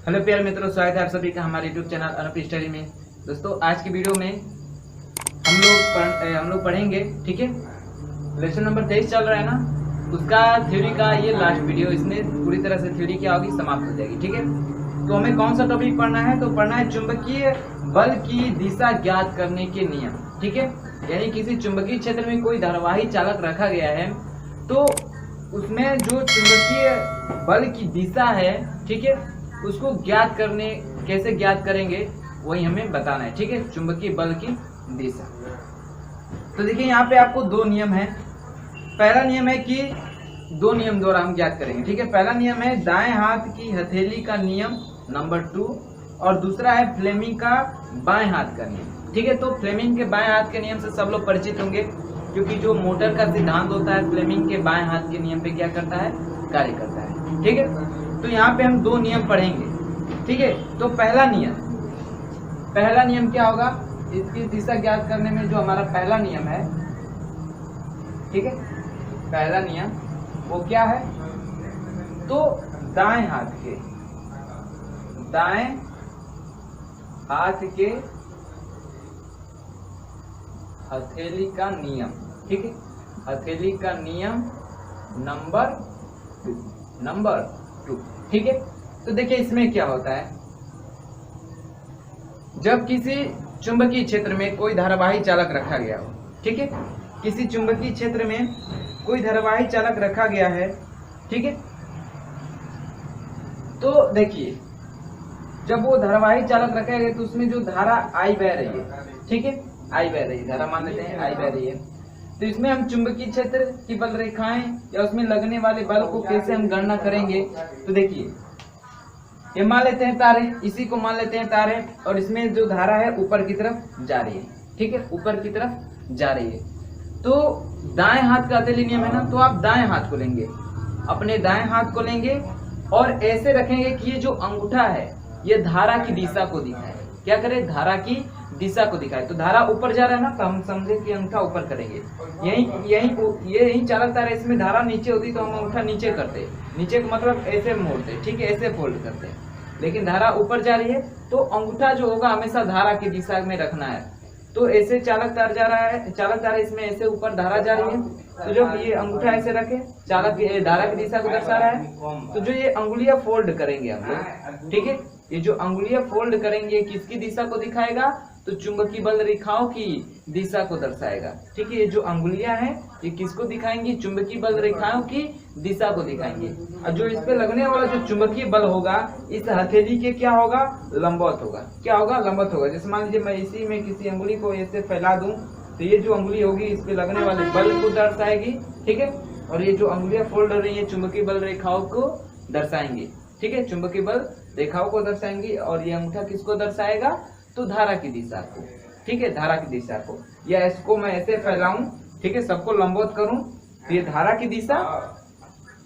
Hello प्यारे मित्रों, स्वागत है आप सभी का हमारे यूट्यूब चैनल अनुप स्टडी में। दोस्तों, आज की वीडियो में हम लोग पढ़ेंगे, ठीक है। लेसन नंबर 23 चल रहा है ना, उसका थ्योरी का ये लास्ट वीडियो, इसमें पूरी तरह से थ्योरी क्या होगी समाप्त हो जाएगी, ठीक है। तो हमें कौन सा टॉपिक पढ़ना है? तो पढ़ना है चुंबकीय बल की दिशा ज्ञात करने के नियम, ठीक है। यानी किसी चुंबकीय क्षेत्र में कोई धारावाही चालक रखा गया है, तो उसमें जो चुंबकीय बल की दिशा है, ठीक है, उसको ज्ञात करने, कैसे ज्ञात करेंगे वही हमें बताना है, ठीक है। चुंबकीय बल की दिशा। तो देखिए यहाँ पे आपको दो नियम है। पहला नियम है कि दो नियम द्वारा हम ज्ञात करेंगे, ठीक है। पहला नियम है दाएं हाथ की हथेली का नियम नंबर 2, और दूसरा है फ्लेमिंग का बाएं हाथ का नियम, ठीक है। तो फ्लेमिंग के बाएं हाथ के नियम से सब लोग परिचित होंगे, क्योंकि जो मोटर का सिद्धांत होता है फ्लेमिंग के बाएं हाथ के नियम पे क्या करता है, कार्य करता है, ठीक है। तो यहाँ पे हम दो नियम पढ़ेंगे, ठीक है। तो पहला नियम क्या होगा? इसकी दिशा ज्ञात करने में जो हमारा पहला नियम है, ठीक है, पहला नियम वो क्या है? तो दाएं हाथ के हथेली का नियम, ठीक है। हथेली का नियम नंबर 2, ठीक है। तो देखिए इसमें क्या होता है, जब किसी चुंबकीय क्षेत्र में कोई धारावाही चालक रखा गया हो, ठीक है, किसी चुंबकीय क्षेत्र में कोई धारावाही चालक रखा गया है, ठीक है। तो देखिए जब वो धारावाही चालक रखा गया तो उसमें जो धारा आई बह रही है, ठीक है, आई बह रही है, धारा मान लेते हैं आई बह रही है। तो इसमें हम चुंबकीय क्षेत्र की बल रेखाएं या उसमें लगने वाले बल को कैसे हम गणना करेंगे? तो देखिए ये मान लेते हैं तारे, इसी को मान लेते हैं तारे, और इसमें जो धारा है ऊपर की तरफ जा रही है, ठीक है, ऊपर की तरफ जा रही है। तो दाएं हाथ का हथेली नियम है ना, तो आप दाएं हाथ को लेंगे, अपने दाएं हाथ को लेंगे और ऐसे रखेंगे कि ये जो अंगूठा है ये धारा की दिशा को दिखाए। क्या करे? धारा की दिशा को दिखाए। तो धारा ऊपर जा रहा है ना, तो हम समझे कि अंगूठा ऊपर करेंगे। यही चालक तारा, इसमें धारा नीचे होती तो हम अंगूठा नीचे करते, नीचे का मतलब ऐसे मोड़ते, ठीक है, ऐसे फोल्ड करते। लेकिन धारा ऊपर जा रही है तो अंगूठा जो होगा हमेशा धारा की दिशा में रखना है। तो ऐसे चालक तार जा रहा है, चालक तार इसमें ऐसे ऊपर धारा जा रही है, तो जब ये अंगूठा ऐसे रखे, चालक धारा की दिशा को दर्शा रहा है, तो जो ये अंगुलियां फोल्ड करेंगे हम लोग, ठीक है, ये जो अंगुलियां फोल्ड करेंगे किसकी दिशा को दिखाएगा? तो चुंबकीय बल रेखाओं की दिशा को दर्शाएगा, ठीक है। ये जो अंगुलियां हैं ये किसको दिखाएंगी? चुंबकीय बल रेखाओं की दिशा को दिखाएंगे। और जो इस पे लगने वाला जो चुंबकीय बल होगा इस हथेली के क्या होगा? लंबवत होगा। क्या होगा? लंबवत होगा। जैसे मान लीजिए मैं इसी में किसी अंगुली को ऐसे फैला दूं, तो ये जो अंगुली होगी इस पे लगने वाले बल को दर्शाएगी, ठीक है। और ये जो अंगुलियां फोल्ड हो रही है चुंबकीय बल रेखाओं को दर्शाएंगे, ठीक है, चुंबकीय बल रेखाओं को दर्शाएंगी। और ये अंगूठा किसको दर्शाएगा? तो धारा की दिशा को, ठीक है, धारा की दिशा को। या इसको मैं ऐसे फैलाऊं, ठीक है, सबको लंबवत करूं, तो ये धारा की दिशा,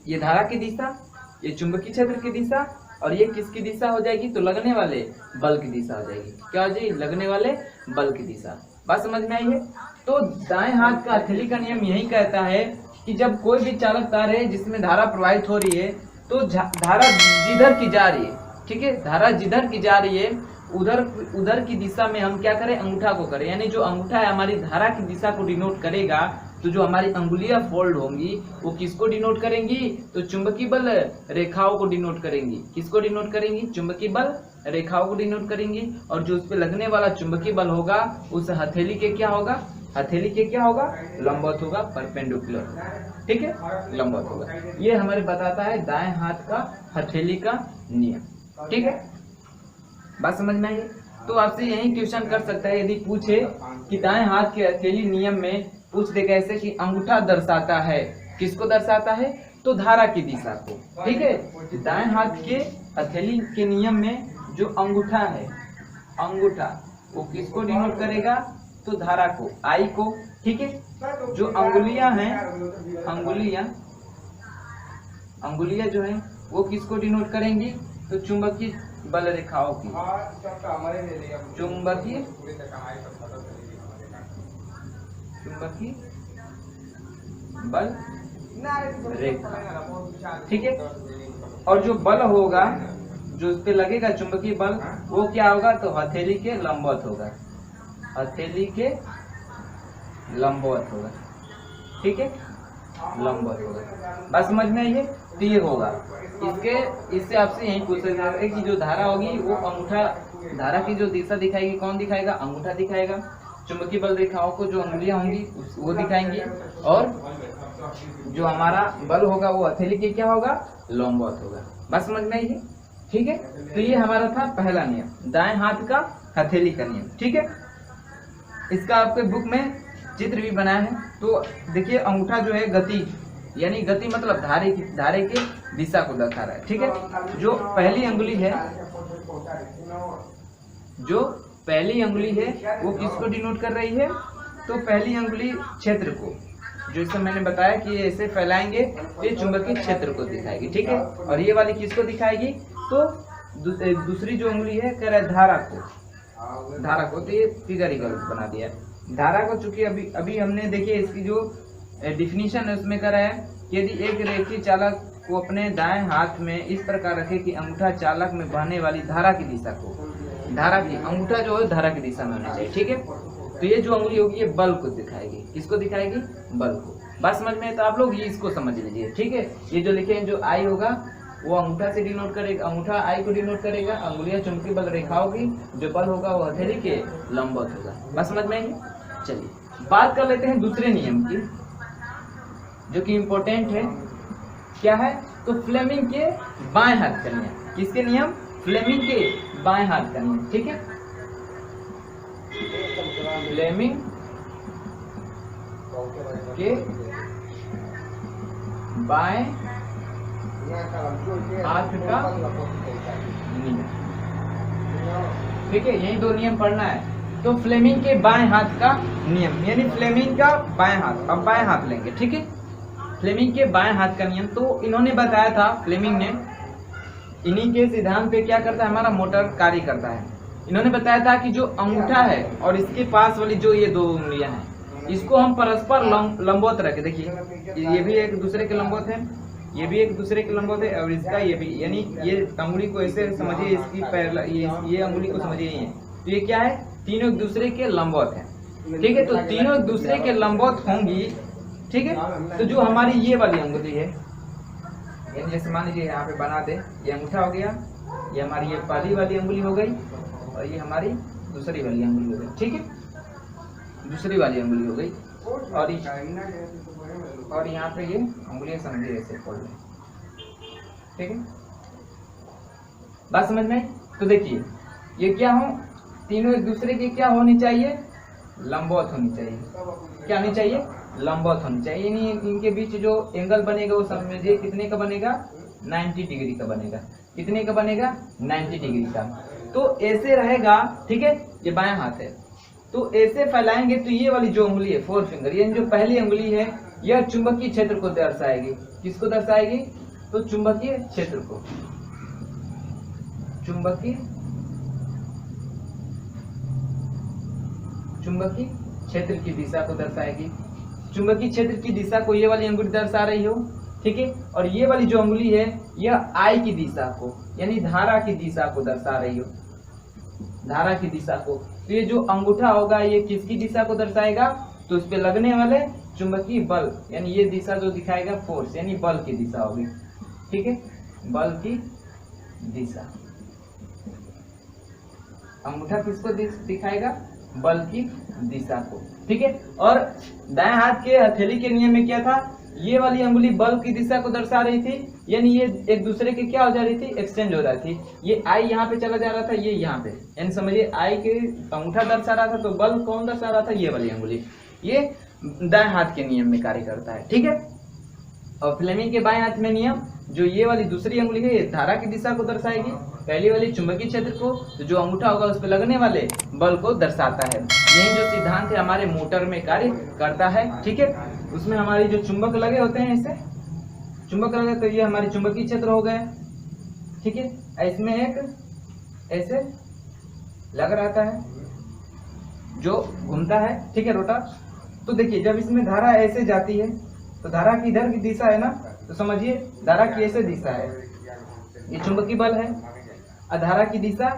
ये धारा की दिशा, ये चुंबकीय क्षेत्र की दिशा, और ये किसकी दिशा हो जाएगी? तो लगने वाले बल की दिशा हो जाएगी। क्या हो जाएगी? लगने वाले बल की दिशा। बात समझ में आई है? तो दाएं हाथ का हथेली का नियम यही कहता है कि जब कोई भी चालक तार है जिसमें धारा प्रवाहित हो रही है, तो धारा जिधर की जा रही है, ठीक है, धारा जिधर की जा रही है उधर की दिशा में हम क्या करें? अंगूठा को करें। यानी जो अंगूठा है हमारी धारा की दिशा को डिनोट करेगा, तो जो हमारी अंगुलियां फोल्ड होंगी वो किसको डिनोट करेंगी? तो चुंबकीय बल रेखाओं को डिनोट करेंगी। किसको डिनोट करेंगी? चुंबकीय बल रेखाओं को डिनोट करेंगी। और जो उस पे लगने वाला चुंबकीय बल होगा उस हथेली के क्या होगा? हथेली के क्या होगा? लंबवत होगा, परपेंडिकुलर, ठीक है, लंबवत होगा। ये हमारे बताता है दाएं हाथ का हथेली का नियम, ठीक है। बात समझ में आई? तो आपसे यही क्वेश्चन कर सकता है, यदि पूछे कि दाएं हाथ के हथेली नियम में पूछ दे कैसे कि अंगूठा दर्शाता है, किसको दर्शाता है? तो धारा की दिशा को, ठीक है। दाएं हाथ के हथेली के नियम में जो अंगूठा है, अंगूठा वो किसको डिनोट करेगा? तो धारा को, आई को, ठीक है। जो अंगुलियां हैं, अंगुलियां जो हैं वो किसको डिनोट करेंगी? तो चुंबकीय बल रेखाओं की, चुंबकीय बल रेखा, ठीक है। और जो बल होगा जो उस पे लगेगा चुंबकीय बल वो क्या होगा, तो हथेली के लंबवत होगा, हथेली के लंबवत होगा, ठीक है, लंबवत होगा। बस समझ में आई है। तो ये होगा इससे आपसे यही पूछा जा रहा है कि जो धारा होगी वो अंगूठा, धारा की जो दिशा दिखाएगी कौन दिखाएगा, अंगूठा दिखाएगा। चुंबकीय बल रेखाओं को जो अंगुलियां होंगी वो दिखाएंगी, और जो हमारा बल होगा वो हथेली के क्या होगा, लंबवत होगा। बस समझ में आई है, ठीक है। तो ये हमारा था पहला नियम, दाएं हाथ का हथेली का नियम, ठीक है। इसका आपके बुक में चित्र भी बनाया है। तो देखिए अंगूठा जो है गति, यानी गति मतलब धारे के दिशा को दर्शा रहा है, ठीक है। जो पहली अंगुली है, जो पहली अंगुली है वो किसको डिनोट कर रही है, तो पहली अंगुली क्षेत्र को, जो इससे मैंने बताया कि ऐसे फैलाएंगे तो ये चुंबकीय क्षेत्र को दिखाएगी, ठीक है। और ये वाली किसको दिखाएगी, तो दूसरी जो अंगुली है कह रहा है धारा को, तो ये फिगर ही गलत बना दिया है। धारा को चूंकि अभी हमने देखिए इसकी जो डिफिनीशन है उसमें कह रहा है कि यदि एक रेखीय चालक को अपने दाएं हाथ में इस प्रकार रखे कि अंगूठा चालक में बहने वाली धारा की दिशा को, धारा की, अंगूठा जो है धारा की दिशा में होना चाहिए, ठीक है। तो ये जो अंगुली होगी ये बल को दिखाएगी, किसको दिखाएगी, बल को। बात समझ में है तो आप लोग ये इसको समझ लीजिए, ठीक है। ये जो लिखे हैं, जो आई होगा वो अंगूठा से डिनोट करेगा, अंगूठा आई को डिनोट करेगा, अंगुलियां चुंबकीय बल रेखाओं की, जो बल होगा वो हथेली के लंबवत होगा। बात समझ में आई। चलिए बात कर लेते हैं दूसरे नियम की, जो कि इम्पोर्टेंट है। क्या है, तो फ्लेमिंग के बाएं हाथ का नियम। किसके नियम, फ्लेमिंग के बाएं हाथ का नियम, ठीक है। फ्लेमिंग के बाएं हाथ का नियम, ठीक है। यही दो नियम पढ़ना है। तो फ्लेमिंग के बाएं हाथ का नियम, यानी फ्लेमिंग का बाएं हाथ, अब बाएं हाथ लेंगे, ठीक है। फ्लेमिंग के बाएं हाथ का नियम, तो इन्होंने बताया था, फ्लेमिंग ने, इन्हीं के सिद्धांत पे क्या करता है, हमारा मोटर कार्य करता है। इन्होंने बताया था कि जो अंगूठा है और इसके पास वाली जो ये दो उंगलियां हैं, इसको हम परस्पर लंबवत रखें। देखिए ये भी एक दूसरे के लंबवत है, ये भी एक दूसरे के लंबवत है, और इसका ये भी, यानी ये अंगुली को ऐसे समझिए, इसकी ये अंगुली को समझिए ये। तो ये क्या है, तीनों एक दूसरे के लंबवत है, ठीक है। तो तीनों एक दूसरे के लंबवत होंगी, ठीक है। तो जो हमारी ये वाली अंगुली है, यानी जैसे मान लीजिए यहाँ पे बना दे, ये अंगूठा हो गया, ये हमारी ये पहली वाली अंगुली हो गई, और ये हमारी दूसरी वाली अंगुली हो गई, ठीक है, दूसरी वाली अंगुली हो गई। और यहाँ पे ये अंगुलियां समझिए ऐसे खोल लें, ठीक है। बात समझ में। तो देखिए ये क्या हो, तीनों एक दूसरे की क्या होनी चाहिए, लंबवत होनी चाहिए। क्या होनी चाहिए, लंबवत होनी चाहिए, यानी इनके बीच जो एंगल बनेगा वो समझिए कितने का बनेगा, 90 डिग्री का बनेगा। कितने का बनेगा, 90 डिग्री का। तो ऐसे रहेगा, ठीक है। ये बायां हाथ है, तो ऐसे फैलाएंगे तो ये वाली जो उंगली है, 4 फिंगर, यानी जो पहली उंगली है, यह चुंबकीय क्षेत्र को दर्शाएगी। किसको दर्शाएगी, तो चुंबकीय क्षेत्र को, चुंबकीय क्षेत्र की दिशा को दर्शाएगी। चुंबकीय क्षेत्र की दिशा को ये वाली अंगुली दर्शा रही हो, ठीक है। और ये वाली जो अंगुली है यह आई की दिशा को, यानी धारा की दिशा को दर्शा रही हो, धारा की दिशा को। तो ये जो अंगूठा होगा ये किसकी दिशा को दर्शाएगा, तो उस पे लगने वाले चुंबकीय बल, यानी ये दिशा जो दिखाएगा फोर्स, यानी बल की दिशा होगी, ठीक है, बल की दिशा। अंगूठा किसको दिखाएगा, बल की दिशा को, ठीक है। और दाएं हाथ के हथेली के नियम में क्या था, ये वाली अंगुली बल की दिशा को दर्शा रही थी, यानी ये एक दूसरे के क्या हो जा रही थी, एक्सचेंज हो रही थी। ये आई यहाँ पे चला जा रहा था, ये यहाँ पे, यानी समझिए आई के अंगूठा दर्शा रहा था, तो बल कौन दर्शा रहा था, ये वाली अंगुली। ये दाएं हाथ के नियम में कार्य करता है, ठीक है। और फ्लेमिंग के बाएं हाथ में नियम, जो ये वाली दूसरी अंगुली है ये धारा की दिशा को दर्शाएगी, पहली वाली चुंबकीय क्षेत्र को, तो जो अंगूठा होगा उस पर लगने वाले बल को दर्शाता है। यही जो सिद्धांत है हमारे मोटर में कार्य करता है, ठीक है। उसमें हमारी जो चुंबक लगे होते हैं, ऐसे चुंबक लगे, तो ये हमारी चुंबकीय क्षेत्र हो गए, ठीक है। इसमें एक ऐसे लग रहता है जो घूमता है, ठीक है, रोटर। तो देखिए जब इसमें धारा ऐसे जाती है, तो धारा की इधर की दिशा है ना, तो समझिए धारा की ऐसे दिशा है, ये चुंबकीय बल है, धारा की दिशा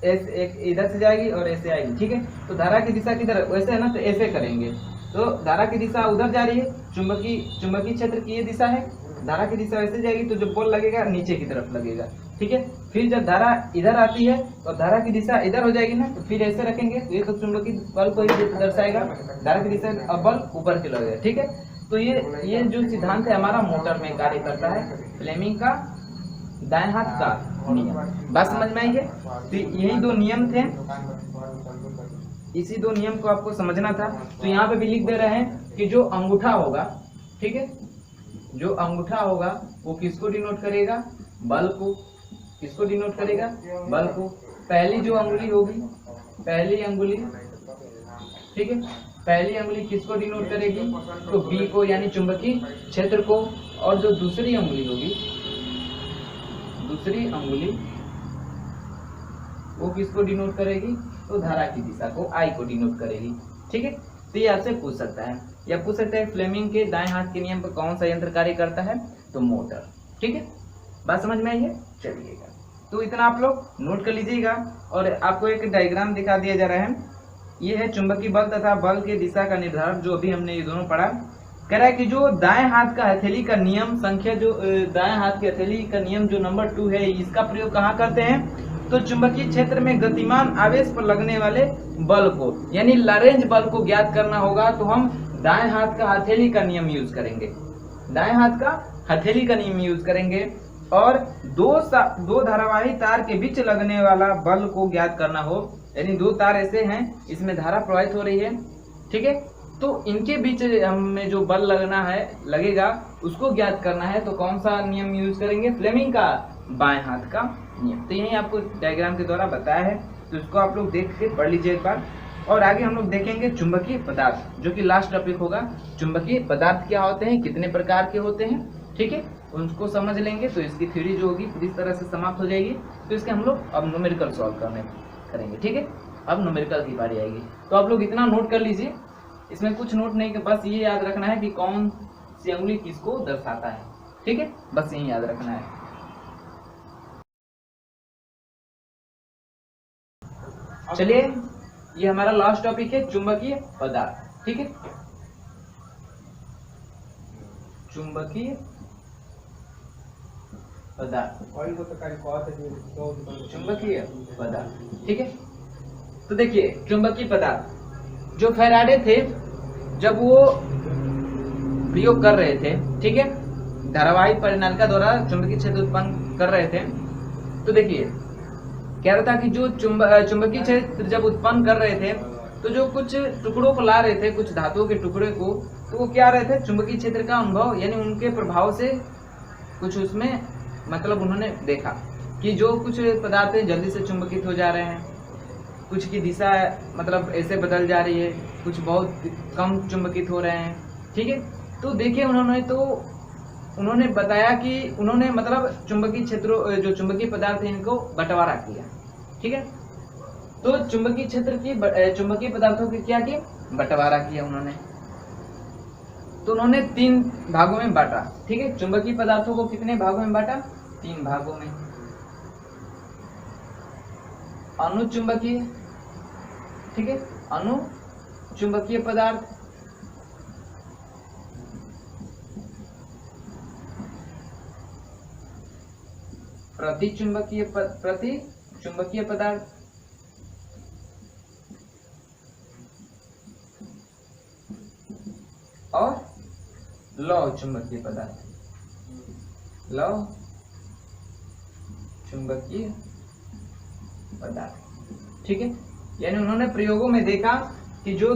ऐसे एक इधर से जाएगी और ऐसे आएगी, ठीक है। तो धारा की दिशा किधर वैसे है ना, तो ऐसे करेंगे, तो धारा की दिशा उधर जा रही है, चुंबकीय क्षेत्र की ये दिशा है, धारा की दिशा वैसे जाएगी, तो जो बल लगेगा नीचे की तरफ लगेगा, ठीक है। फिर जब धारा इधर आती है और धारा की दिशा इधर हो जाएगी ना, तो फिर ऐसे रखेंगे, तो ये तो चुंबकीय बल को ही दर्शाएगा, धारा की दिशा अब बल ऊपर की लगेगा, ठीक है। तो ये जो सिद्धांत है हमारा मोटर में कार्य करता है, फ्लेमिंग का दाएं हाथ का नियम। बात समझ में आई है? तो यही दो नियम थे, इसी दो नियम को आपको समझना था। तो यहाँ पे भी लिख दे रहे हैं कि जो अंगूठा होगा, ठीक है, जो अंगूठा होगा वो किसको डिनोट करेगा? बल को। किसको डिनोट करेगा? बल को। पहली जो अंगुली होगी, पहली अंगुली, ठीक है, पहली अंगुली किसको डिनोट करेगी? तो बी को, यानी चुंबकीय क्षेत्र को। और जो दूसरी अंगुली होगी, दूसरी अंगुली वो किसको डिनोट करेगी? तो धारा की दिशा को, आई को डिनोट करेगी, ठीक है। तो ये आपसे पूछ सकता है, या पूछ सकता है फ्लेमिंग के दाएं हाथ के नियम पर कौन सा यंत्र कार्य करता है? तो मोटर, ठीक है। बात समझ में आई है? चलिएगा, तो इतना आप लोग नोट कर लीजिएगा। और आपको एक डायग्राम दिखा दिया जा रहा है, ये है चुंबकीय बल तथा बल के दिशा का निर्धारण, जो अभी हमने ये दोनों पढ़ा। कह रहा है कि जो दाएं हाथ का हथेली का नियम संख्या, जो दाएं हाथ के हथेली का नियम जो नंबर 2 है, इसका प्रयोग कहाँ करते हैं? तो चुंबकीय क्षेत्र में गतिमान आवेश पर लगने वाले बल को, यानी लॉरेंज बल को ज्ञात करना होगा, तो हम दाएं हाथ का हथेली का नियम यूज करेंगे, दाएं हाथ का हथेली का नियम यूज करेंगे। और दो धारावाही तार के बीच लगने वाला बल को ज्ञात करना हो, यानी दो तार ऐसे हैं, इसमें धारा प्रवाहित हो रही है, ठीक है, तो इनके बीच हमें जो बल लगेगा उसको ज्ञात करना है, तो कौन सा नियम यूज करेंगे? फ्लेमिंग का बाएं हाथ का नियम। तो यही आपको डायग्राम के द्वारा बताया है, तो इसको आप लोग देख के पढ़ लीजिए एक बार। और आगे हम लोग देखेंगे चुंबकीय पदार्थ, जो कि लास्ट टॉपिक होगा। चुंबकीय पदार्थ क्या होते हैं, कितने प्रकार के होते हैं, ठीक है, उनको समझ लेंगे, तो इसकी थ्योरी जो होगी इस तरह से समाप्त हो जाएगी। तो इसके हम लोग अब न्यूमेरिकल सॉल्व करेंगे, ठीक है। अब न्यूमेरिकल की बारी आएगी, तो आप लोग इतना नोट कर लीजिए, इसमें कुछ नोट नहीं, बस ये याद रखना है कि कौन सी अंगुली किसको दर्शाता है, ठीक है, बस यही याद रखना है। चलिए, ये हमारा लास्ट टॉपिक है, चुंबकीय पदार्थ, ठीक है। चुंबकीय पदार्थ, चुंबकीय पदार्थ, ठीक है। तो देखिए, चुंबकीय पदार्थ जो फैराडे थे, जब वो प्रयोग कर रहे थे, ठीक है, धारावाहिक परिनालिका द्वारा चुंबकीय क्षेत्र उत्पन्न कर रहे थे, तो देखिए कह रहा था कि जो चुंबकीय क्षेत्र जब उत्पन्न कर रहे थे, तो जो कुछ टुकड़ों को ला रहे थे, कुछ धातुओं के टुकड़े को, तो वो क्या रहे थे? चुंबकीय क्षेत्र का अनुभव, यानी उनके प्रभाव से कुछ उसमें मतलब उन्होंने देखा कि जो कुछ पदार्थ जल्दी से चुंबकित हो जा रहे हैं, कुछ की दिशा मतलब ऐसे बदल जा रही है, कुछ बहुत कम चुंबकित हो रहे हैं, ठीक है। तो देखिए उन्होंने बताया कि उन्होंने मतलब चुंबकीय क्षेत्रों, जो चुंबकीय पदार्थ है, इनको बंटवारा किया, ठीक है। तो चुंबकीय क्षेत्र की चुंबकीय पदार्थों की क्या किया? बंटवारा किया उन्होंने। तो उन्होंने 3 भागों में बांटा, ठीक है। चुंबकीय पदार्थों को कितने भागों में बांटा? 3 भागों में। अनुचुंबकीय, ठीक है, अनुचुंबकीय पदार्थ, प्रतिचुंबकीय पदार्थ और लौह चुंबकीय पदार्थ, लौह चुंबकीय पदार्थ, ठीक है। यानी उन्होंने प्रयोगों में देखा कि जो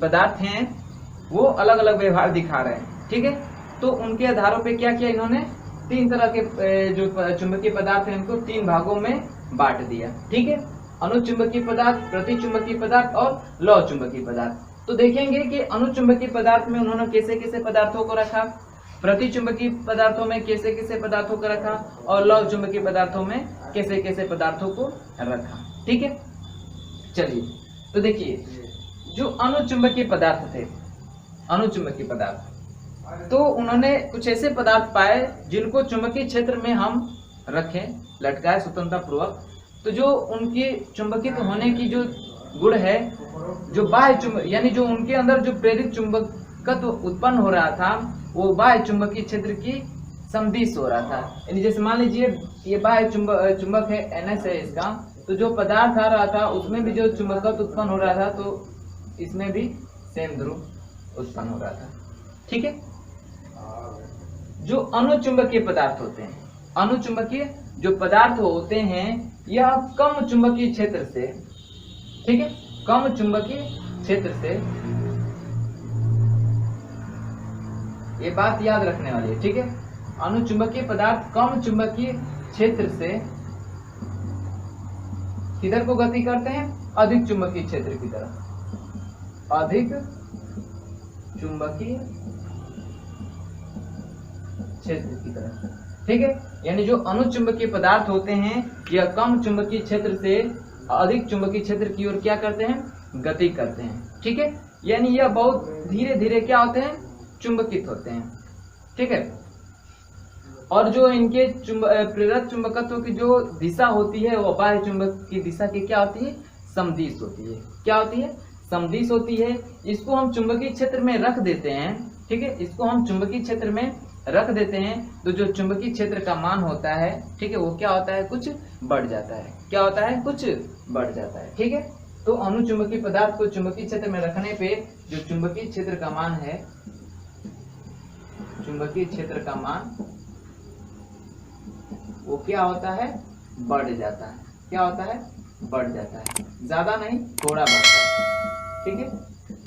पदार्थ हैं वो अलग अलग व्यवहार दिखा रहे हैं, ठीक है। तो उनके आधारों पे क्या किया इन्होंने? 3 तरह के जो चुंबकीय पदार्थ हैं उनको 3 भागों में बांट दिया, ठीक है। अनुचुंबकीय पदार्थ, प्रतिचुंबकीय पदार्थ और लौह चुंबकीय पदार्थ। तो देखेंगे कि अनुचुंबकीय पदार्थ में उन्होंने कैसे कैसे पदार्थों को रखा, प्रतिचुंबकीय पदार्थों में कैसे कैसे पदार्थों को रखा, और लौह चुंबकीय पदार्थों में कैसे कैसे पदार्थों को रखा, ठीक है। चलिए, तो देखिए जो अनुचुंबकीय पदार्थ थे, अनुचुंबकीय पदार्थ, तो उन्होंने कुछ ऐसे पदार्थ पाए जिनको चुंबकीय क्षेत्र में हम रखें, लटकाए स्वतंत्रता पूर्वक, तो जो उनके चुंबकित होने की जो गुण है, जो बाह्य चुंबक यानी जो उनके अंदर जो प्रेरित चुंबकत्व उत्पन्न हो रहा था वो बाह्य चुंबकीय क्षेत्र की समदिश हो रहा था। यानी जैसे मान लीजिए ये बाह्य चुंबक है NS है इसका, तो जो पदार्थ आ रहा था उसमें भी जो चुंबकत्व उत्पन्न हो रहा था तो इसमें भी सेम ध्रुव उत्पन्न हो रहा था। ठीक है। जो अनुचुंबकीय पदार्थ होते हैं, अनुचुंबकीय जो पदार्थ होते हैं यह कम चुंबकीय क्षेत्र से, ठीक है, कम चुंबकीय क्षेत्र से, ये बात याद रखने वाली है। ठीक है। अनुचुंबकीय पदार्थ कम चुंबकीय क्षेत्र से किधर को गति करते हैं? अधिक चुंबकीय क्षेत्र की तरफ, अधिक चुंबकीय क्षेत्र की तरफ। ठीक है। यानी जो अनुचुंबकीय पदार्थ होते हैं यह कम चुंबकीय क्षेत्र से अधिक चुंबकीय क्षेत्र की ओर क्या करते हैं? गति करते हैं। ठीक है। यानी यह बहुत धीरे धीरे क्या होते हैं? चुंबकित होते हैं। ठीक है। और जो इनके प्रेरक चुंबकत्व की जो दिशा होती है वो बाह्य चुंबक की दिशा की क्या होती है? समदिश होती है। क्या होती है? समदिश होती है। इसको हम चुंबकीय क्षेत्र में रख देते हैं। ठीक है। इसको हम चुंबकीय क्षेत्र में रख देते हैं तो जो चुंबकीय क्षेत्र का मान होता है, ठीक है, वो क्या होता है? कुछ बढ़ जाता है। क्या होता है? कुछ बढ़ जाता है। ठीक है। तो अनुचुंबकीय पदार्थ को चुंबकीय क्षेत्र में रखने पे जो चुंबकीय क्षेत्र का मान है, चुंबकीय क्षेत्र का मान वो क्या होता है? बढ़ जाता है। क्या होता है? बढ़ जाता है। ज्यादा नहीं, थोड़ा बढ़ता है। ठीक है।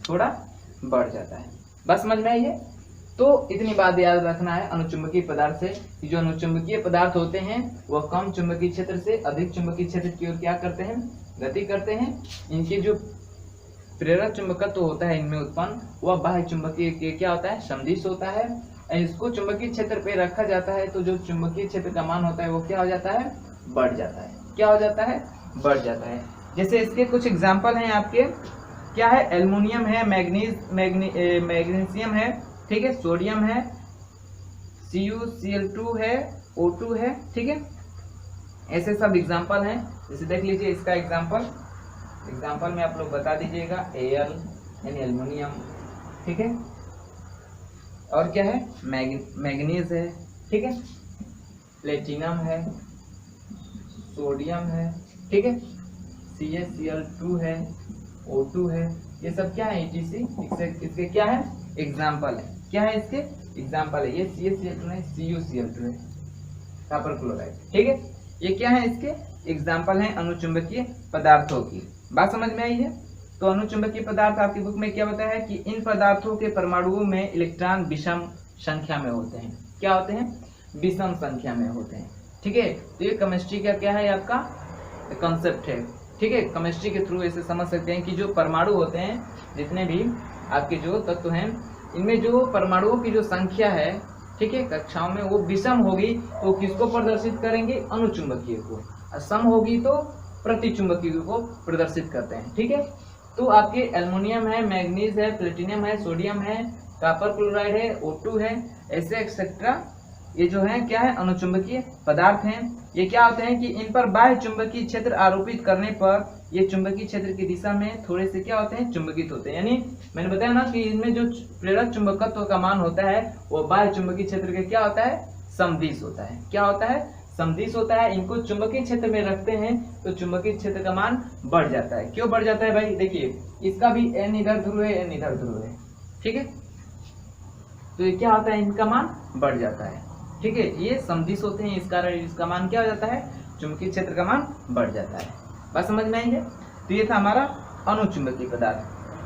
थोड़ा बढ़ जाता है। बस समझ में आई है? तो इतनी बात याद रखना है अनुचुंबकीय पदार्थ से कि जो अनुचुंबकीय पदार्थ होते हैं वह कम चुंबकीय क्षेत्र से अधिक चुंबकीय क्षेत्र की ओर क्या करते हैं? गति करते हैं। इनके जो प्रेरक चुंबकत्व होता है इनमें उत्पन्न वह बाह्य चुंबकीय के क्या होता है? समदिश होता है। इसको चुंबकीय क्षेत्र पे रखा जाता है तो जो चुंबकीय क्षेत्र का मान होता है वो क्या हो जाता है? बढ़ जाता है। क्या हो जाता है? बढ़ जाता है। जैसे इसके कुछ एग्जाम्पल हैं आपके, क्या है? एल्युमिनियम है, मैग्नीशियम है, ठीक है, सोडियम है, CuCl2 है, O2 है। ठीक है। ऐसे सब एग्जाम्पल हैं। जैसे देख लीजिए इसका एग्जाम्पल में आप लोग बता दीजिएगा। Al यानी एल्युमिनियम, ठीक है, और क्या है? मैग्नीज है, ठीक है, प्लेटिनम है, सोडियम है, ठीक है, CaCl2 है, O2 है। ये सब क्या है? ETC। इसके क्या है? एग्जाम्पल है। क्या है? इसके एग्जाम्पल है। ये CaCl2 है, CuCl2 है, कॉपर क्लोराइड। ठीक है। ये क्या है? इसके एग्जाम्पल हैं अनुचुंबकीय पदार्थों की। बात समझ में आई है? तो अनुचुंबकीय पदार्थ आपकी बुक में क्या बताया है कि इन पदार्थों के परमाणुओं में इलेक्ट्रॉन विषम संख्या में होते हैं। क्या होते हैं? विषम संख्या में होते हैं। ठीक है। तो ये केमिस्ट्री का क्या है? आपका कंसेप्ट है। ठीक है। केमिस्ट्री के थ्रू ऐसे समझ सकते हैं कि जो परमाणु होते हैं, जितने भी आपके जो तत्व हैं, इनमें जो परमाणुओं की जो संख्या है, ठीक है, कक्षाओं में वो विषम होगी तो किसको प्रदर्शित करेंगे? अनुचुंबकीय को। सम होगी तो प्रतिचुंबकीय को प्रदर्शित करते हैं। ठीक है। तो आपके एल्युमिनियम है, मैग्नीज है, प्लेटिनम है, सोडियम है, कॉपर क्लोराइड है, O2 है, ऐसे एक्सेट्रा, ये जो है क्या है? अनुचुंबकीय पदार्थ हैं। ये क्या होते हैं कि इन पर बाह्य चुंबकीय क्षेत्र आरोपित करने पर ये चुंबकीय क्षेत्र की दिशा में थोड़े से क्या होते हैं? चुंबकित होते हैं। यानी मैंने बताया ना कि इनमें जो प्रेरक चुंबकत्व का मान होता है वो बाह्य चुंबकीय क्षेत्र के क्या होता है? समदिश होता है। क्या होता है? समदिश होता है। इनको चुंबकीय क्षेत्र में रखते हैं तो चुंबकीय क्षेत्र का मान बढ़ जाता है। क्यों बढ़ जाता है भाई? देखिए इसका भी N इधर ध्रुव है, N इधर ध्रुव है, ठीक है, तो ये क्या होता है? इनका मान बढ़ जाता है। ठीक है। ये समदिश होते हैं, इस कारण इसका मान क्या हो जाता है? चुंबकीय क्षेत्र का मान बढ़ जाता है। बात समझ में आई है? तो ये था हमारा अनुचुंबकीय पदार्थ।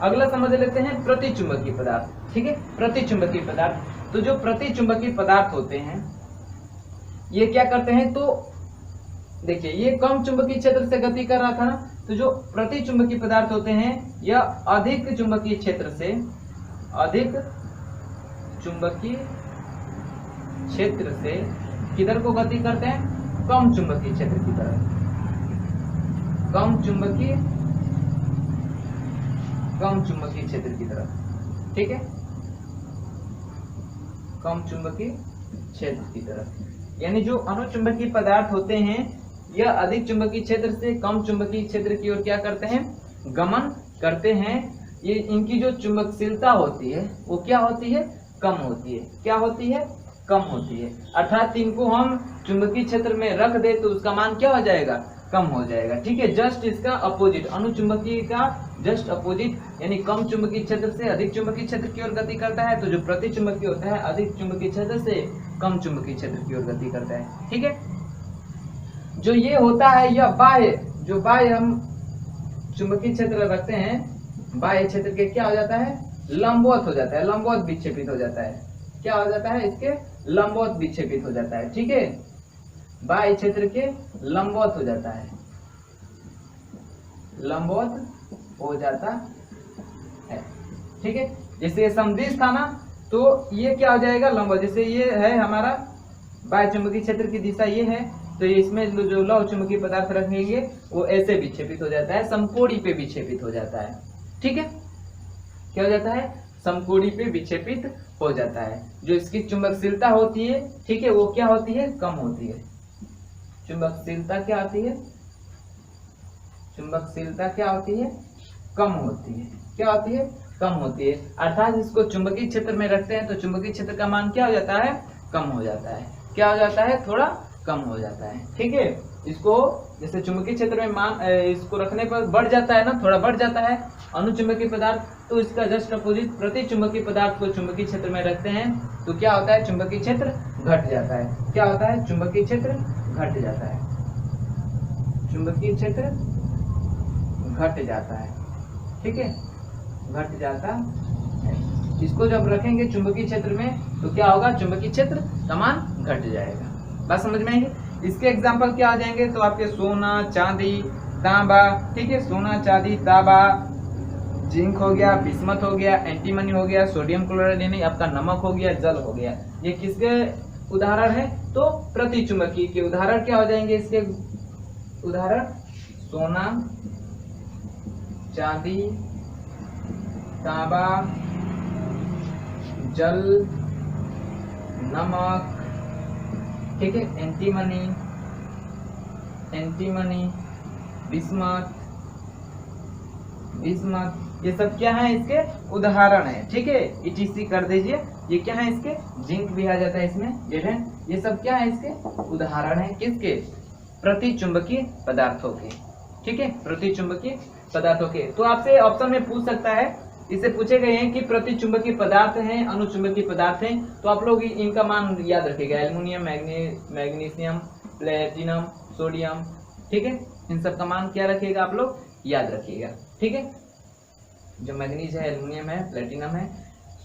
अगला समझ लेते हैं प्रतिचुंबकीय पदार्थ। ठीक है। प्रतिचुंबकीय पदार्थ, तो जो प्रतिचुंबकीय पदार्थ होते हैं ये क्या करते हैं? तो देखिए ये कम चुंबकीय क्षेत्र से गति कर रहा था ना, तो जो प्रतिचुंबकीय पदार्थ होते हैं यह अधिक चुंबकीय क्षेत्र से, अधिक चुंबकीय क्षेत्र से किधर को गति करते हैं? कम चुंबकीय क्षेत्र की तरफ। कम चुंबकीय क्षेत्र की तरफ। ठीक है। कम चुंबकीय क्षेत्र की तरफ। यानी जो अनुचुंबकीय पदार्थ होते हैं यह अधिक चुंबकीय क्षेत्र से कम चुंबकीय क्षेत्र की ओर क्या करते हैं, गमन करते हैं। ये इनकी जो चुंबकशीलता होती है वो क्या होती है, कम होती है। क्या होती है, कम होती है। अर्थात इनको हम चुंबकीय क्षेत्र में रख दे तो उसका मान क्या हो जाएगा, कम हो जाएगा। ठीक है, जस्ट इसका अपोजिट, अनुचुंबकीय का जस्ट अपोजिट, यानी कम चुंबकीय क्षेत्र से अधिक चुंबकीय क्षेत्र की ओर गति करता है। तो जो प्रति चुंबकीय होता है अधिक चुंबकीय क्षेत्र से कम चुंबकीय क्षेत्र की ओर गति करता है। ठीक है, जो ये होता है यह बाह्य, जो बाह्य हम चुंबकीय क्षेत्र रखते हैं, बाह्य क्षेत्र के क्या हो जाता है, लंबवत हो जाता है, लंबवत विक्षेपित हो जाता है। क्या हो जाता है, इसके लंबवत विक्षेपित हो जाता है। ठीक है, बाह्य क्षेत्र के लंबवत हो जाता है, लंबवत हो जाता है। ठीक है, जैसे समदिश था ना, तो ये क्या हो जाएगा, लंबवत। जैसे ये है हमारा बाह्य चुंबकीय क्षेत्र की दिशा ये है, तो इसमें जो लौह चुंबकीय पदार्थ रखेंगे वो ऐसे विक्षेपित हो जाता है, समकोणी पे विक्षेपित हो जाता है। ठीक है, क्या हो जाता है, समकोणी पे विक्षेपित हो जाता है। जो इसकी चुंबकशीलता होती है, ठीक है, वो क्या होती है, कम होती है। चुंबकशीलता क्या होती है, चुंबकशीलता क्या होती है, कम होती है। क्या होती है, कम होती है। अर्थात इसको चुंबकीय क्षेत्र में रखते हैं तो चुंबकीय क्षेत्र का मान क्या हो जाता है, कम हो जाता है। क्या हो जाता है, थोड़ा कम हो जाता है। ठीक है, इसको जैसे चुंबकीय क्षेत्र में मान इसको रखने पर बढ़ जाता है ना, थोड़ा बढ़ जाता है अनुचुंबकीय पदार्थ, तो इसका जस्ट अपोजिट प्रति चुंबकीय पदार्थ को चुंबकीय क्षेत्र में रखते हैं तो क्या होता है, चुंबकीय क्षेत्र घट जाता है। क्या होता है, चुंबकीय क्षेत्र घट जाता है, चुंबकीय क्षेत्र घट जाता है। ठीक है, घट जाता है। इसको जब रखेंगे चुंबकीय क्षेत्र में तो क्या होगा, चुंबकीय क्षेत्र का मान घट जाएगा। बात समझ में आएगी। इसके एग्जाम्पल क्या आ जाएंगे, तो आपके सोना, चांदी, तांबा। ठीक है, सोना, चांदी, तांबा, जिंक हो गया, बिस्मथ हो गया, एंटीमनी हो गया, सोडियम क्लोराइड यानी आपका नमक हो गया, जल हो गया। ये किसके उदाहरण है, तो प्रति चुंबकीय के उदाहरण क्या हो जाएंगे। इसके उदाहरण सोना, चांदी, तांबा, जल, नमक। ठीक है, एंटीमनी, एंटीमनी, बिस्मथ, बिस्मथ, ये सब क्या है, इसके उदाहरण है। ठीक है, ETC कर दीजिए। ये क्या है, इसके जिंक भी आ जाता है इसमें, ये सब क्या है, इसके उदाहरण है। किसके, प्रति चुंबकीय पदार्थों के। ठीक है, प्रति चुंबकीय पदार्थों के। तो आपसे ऑप्शन में पूछ सकता है, इससे पूछे गए हैं कि प्रति चुंबकीय पदार्थ हैं, अनुचुंबकीय पदार्थ हैं, तो आप लोग इनका मान याद रखिएगा। Aluminium, magnesium, platinum, sodium. ठीक है, इन सब का मान क्या रखिएगा, आप लोग याद रखिएगा। ठीक है, जो मैग्नीज है, एल्युमिनियम है, प्लेटिनम है,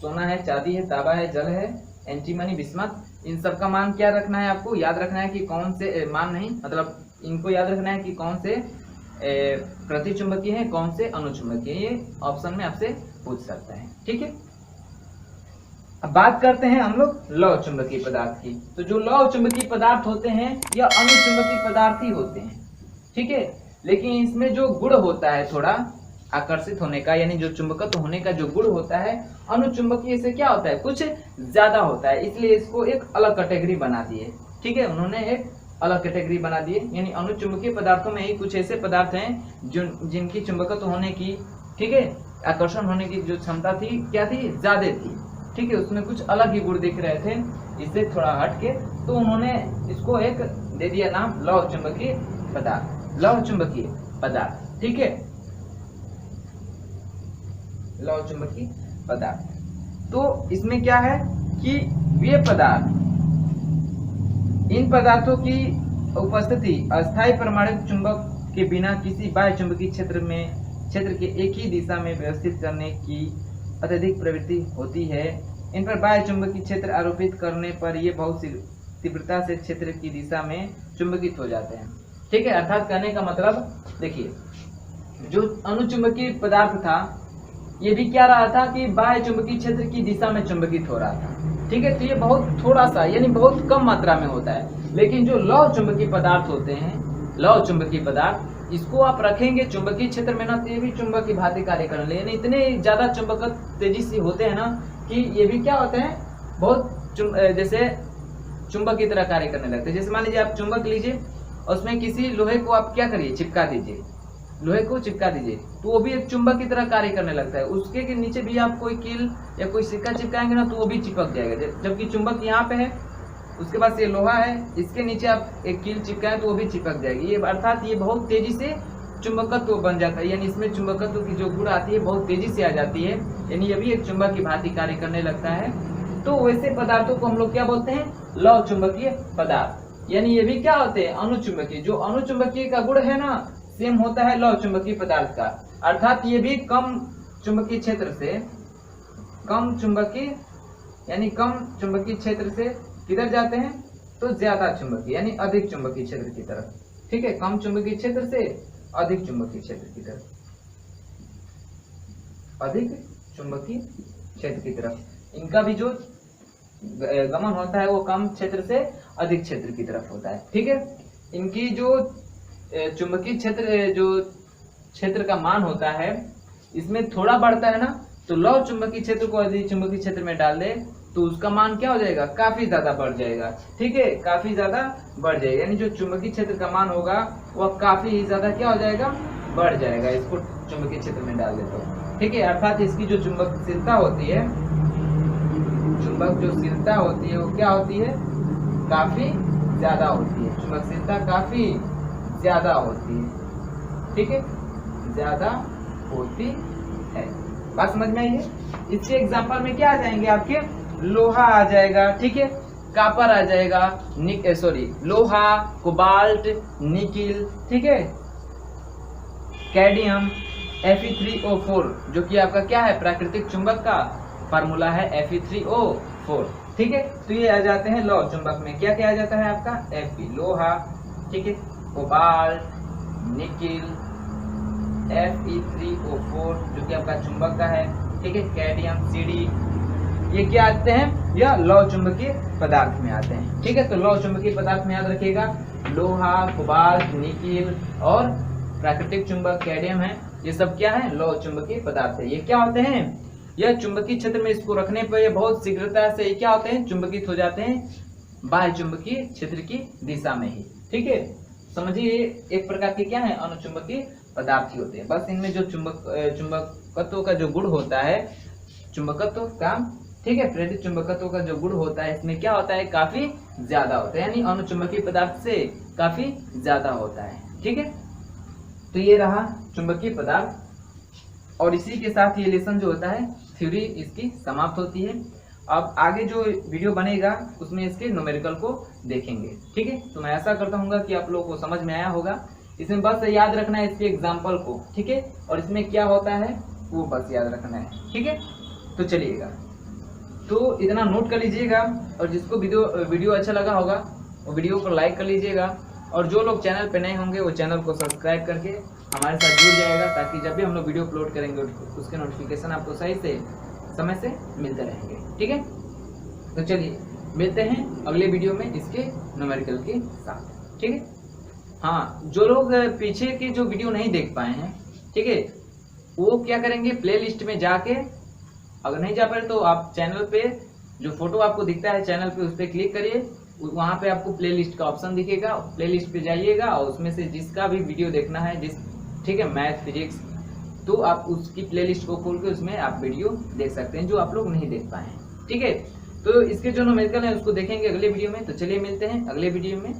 सोना है, चांदी है, तांबा है, जल है, एंटीमनी, बिस्मथ, इन सब का मान क्या रखना है, आपको याद रखना है कि कौन से मान नहीं, मतलब इनको याद रखना है कि कौन से प्रति चुंबकीय है, कौन से अनुचुंबकीय। ये ऑप्शन में आपसे पूछ सकता है। ठीक है, अब बात करते हैं हम लोग लौह चुंबकीय पदार्थ की। तो जो लौह चुंबकीय पदार्थ होते हैं यह अनुचुंबकीय पदार्थ ही होते हैं। ठीक है, लेकिन इसमें जो गुण होता है थोड़ा आकर्षित होने का, यानी जो चुंबकत्व होने का जो गुण होता है, अनुचुंबकीय से क्या होता है, कुछ ज्यादा होता है, इसलिए इसको एक अलग कैटेगरी बना दिए। ठीक है, उन्होंने एक अलग कैटेगरी बना दिए। यानी अनुचुंबकीय पदार्थों में ही कुछ ऐसे पदार्थ हैं जो जिनकी चुंबकत्व होने की, ठीक है, आकर्षण होने की जो क्षमता थी, क्या थी, ज्यादा थी। ठीक है, उसमें कुछ अलग ही गुण दिख रहे थे, इससे थोड़ा हट के, तो उन्होंने इसको एक दे दिया नाम लौह चुंबकीय पदार्थ, लौह चुंबकीय पदार्थ। ठीक है, लौह चुंबकीय पदार्थ। तो इसमें क्या है कि वे पदार्थ, इन पदार्थों की उपस्थिति अस्थायी परमाणु चुंबक के बिना किसी बाह्य चुंबकीय क्षेत्र के एक ही दिशा में व्यवस्थित करने की अत्यधिक प्रवृत्ति होती है। इन पर बाह्य चुंबकीय क्षेत्र आरोपित करने पर ये बहुत तीव्रता से क्षेत्र की दिशा में चुंबकित हो जाते हैं। ठीक है, अर्थात कहने का मतलब देखिए, जो अनुचुंबकीय पदार्थ था ये भी क्या रहा था कि बाह्य चुंबकीय क्षेत्र की दिशा में चुंबकित हो रहा था। ठीक है, तो ये बहुत थोड़ा सा, यानी बहुत कम मात्रा में होता है। लेकिन जो लौह चुंबकीय पदार्थ होते हैं, लौह चुंबकीय पदार्थ, इसको आप रखेंगे चुंबकीय क्षेत्र में ना, तो ये भी चुंबक की भांति कार्य करने लगे। इतने ज्यादा चुंबक तेजी से होते हैं ना कि ये भी क्या होते हैं, बहुत जैसे चुंबक की तरह कार्य करने लगता है। जैसे मान लीजिए आप चुंबक लीजिए और उसमें किसी लोहे को आप क्या करिए, चिपका दीजिए, लोहे को चिपका दीजिए, तो वो भी एक चुंबक की तरह कार्य करने लगता है। उसके के नीचे भी आप कोई कील या कोई सिक्का चिपकाएंगे ना तो वो भी चिपक जाएगा। जबकि चुंबक यहाँ पे है, उसके पास ये लोहा है, इसके नीचे आप एक कील चिपकाएं तो वो भी चिपक जाएगी। ये अर्थात ये बहुत तेजी से चुंबकत्व बन जाता है, यानी इसमें चुंबकत्व की जो गुण आती है बहुत तेजी से आ जाती है, यानी ये भी एक चुंबक की भांति कार्य करने लगता है। तो वैसे पदार्थों को हम लोग क्या बोलते हैं, लौह चुंबकीय पदार्थ, यानी ये भी क्या होते हैं, अनुचुंबकीय। जो अनुचुंबकीय का गुण है ना सेम होता है लौह चुंबकीय पदार्थ का, अर्थात ये भी कम चुंबकीय क्षेत्र से, कम चुंबकीय यानी कम चुंबकीय क्षेत्र से किधर जाते हैं, तो ज्यादा चुंबकीय यानी अधिक चुंबकीय क्षेत्र की तरफ। ठीक है, कम चुंबकीय क्षेत्र से अधिक चुंबकीय क्षेत्र की तरफ, अधिक चुंबकीय क्षेत्र की तरफ। इनका भी जो गमन होता है वो कम क्षेत्र से अधिक क्षेत्र की तरफ होता है। ठीक है, इनकी जो चुंबकीय क्षेत्र, जो क्षेत्र का मान होता है इसमें थोड़ा बढ़ता है ना, तो लौह चुंबकीय क्षेत्र को यदि चुंबकीय क्षेत्र में डाल दे तो उसका मान क्या हो जाएगा, काफी ज्यादा बढ़ जाएगा। ठीक है, काफी ज्यादा बढ़ जाएगा, यानी जो चुंबकीय क्षेत्र का मान होगा वह काफी ज्यादा क्या हो जाएगा, बढ़ जाएगा इसको चुंबकीय क्षेत्र में डाल दे तो। ठीक है, अर्थात इसकी जो चुंबकशीलता होती है, चुंबक जो शीलता होती है वो क्या होती है, काफी ज्यादा होती है, चुंबकशीलता काफी ज्यादा होती है। ठीक है, ज्यादा होती है। बात समझ में आई है। इसके एग्जांपल में क्या आ जाएंगे आपके, लोहा आ जाएगा, ठीक है, कॉपर आ जाएगा, लोहा, कोबाल्ट, निकिल, ठीक है, कैडमियम, Fe3O4 जो कि आपका क्या है, प्राकृतिक चुंबक का फार्मूला है Fe3O4। ठीक है, तो ये आ जाते हैं लौह चुंबक में। क्या क्या आ जाता है आपका, Fe लोहा, ठीक है, कोबाल्ट, निकिल, Fe3O4 जो कि आपका चुंबक का है, ठीक है, कैडमियम, Cd, ये क्या आते हैं, यह लौह चुंबकीय पदार्थ में आते हैं। ठीक है, तो लौह चुंबकीय पदार्थ में याद रखिएगा लोहा, कोबाल्ट, निकिल और प्राकृतिक चुंबक कैडमियम है, ये सब क्या है, लौह चुंबकीय पदार्थ है। ये क्या होते हैं, यह चुंबकीय क्षेत्र में इसको रखने पर ये बहुत शीघ्रता से क्या होते हैं, चुंबकित हो जाते हैं बाह्य चुंबकीय क्षेत्र की दिशा में ही। ठीक है, समझिए एक प्रकार के क्या है, अनुचुंबकीय पदार्थ ही होते हैं। बस इनमें जो चुंबकत्व का जो गुण होता है, चुंबकत्व का, ठीक है, प्रेरित चुंबकत्व का जो गुण होता है इसमें क्या होता है, काफी ज्यादा होता है, यानी अनुचुंबकीय पदार्थ से काफी ज्यादा होता है। ठीक है, तो ये रहा चुंबकीय पदार्थ और इसी के साथ ये लेसन जो होता है थ्योरी इसकी समाप्त होती है। अब आगे जो वीडियो बनेगा उसमें इसके न्यूमेरिकल को देखेंगे। ठीक है, तो मैं ऐसा करता हूँ कि आप लोगों को समझ में आया होगा। इसमें बस याद रखना है इसके एग्जाम्पल को, ठीक है, और इसमें क्या होता है वो बस याद रखना है। ठीक है, तो चलिएगा, तो इतना नोट कर लीजिएगा और जिसको वीडियो अच्छा लगा होगा वो वीडियो को लाइक कर लीजिएगा और जो लोग चैनल पे नए होंगे वो चैनल को सब्सक्राइब करके हमारे साथ जुड़ जाएगा, ताकि जब भी हम लोग वीडियो अपलोड करेंगे उसके नोटिफिकेशन आपको सही से समय से मिलते रहेंगे। ठीक है, तो चलिए मिलते हैं अगले वीडियो में इसके न्यूमेरिकल के साथ। ठीक है, हाँ, जो लोग पीछे के जो वीडियो नहीं देख पाए हैं, ठीक है, वो क्या करेंगे, प्ले लिस्ट में जाके, अगर नहीं जा पाए तो आप चैनल पे जो फोटो आपको दिखता है चैनल पे उस पर क्लिक करिए, वहाँ पे आपको प्ले लिस्ट का ऑप्शन दिखेगा, प्ले लिस्ट पे जाइएगा और उसमें से जिसका भी वीडियो देखना है, ठीक है, मैथ, फिजिक्स, तो आप उसकी प्ले लिस्ट को खोल के उसमें आप वीडियो देख सकते हैं जो आप लोग नहीं देख पाए हैं। ठीक है, तो इसके जो न्यूमेरिकल है उसको देखेंगे अगले वीडियो में। तो चलिए मिलते हैं अगले वीडियो में।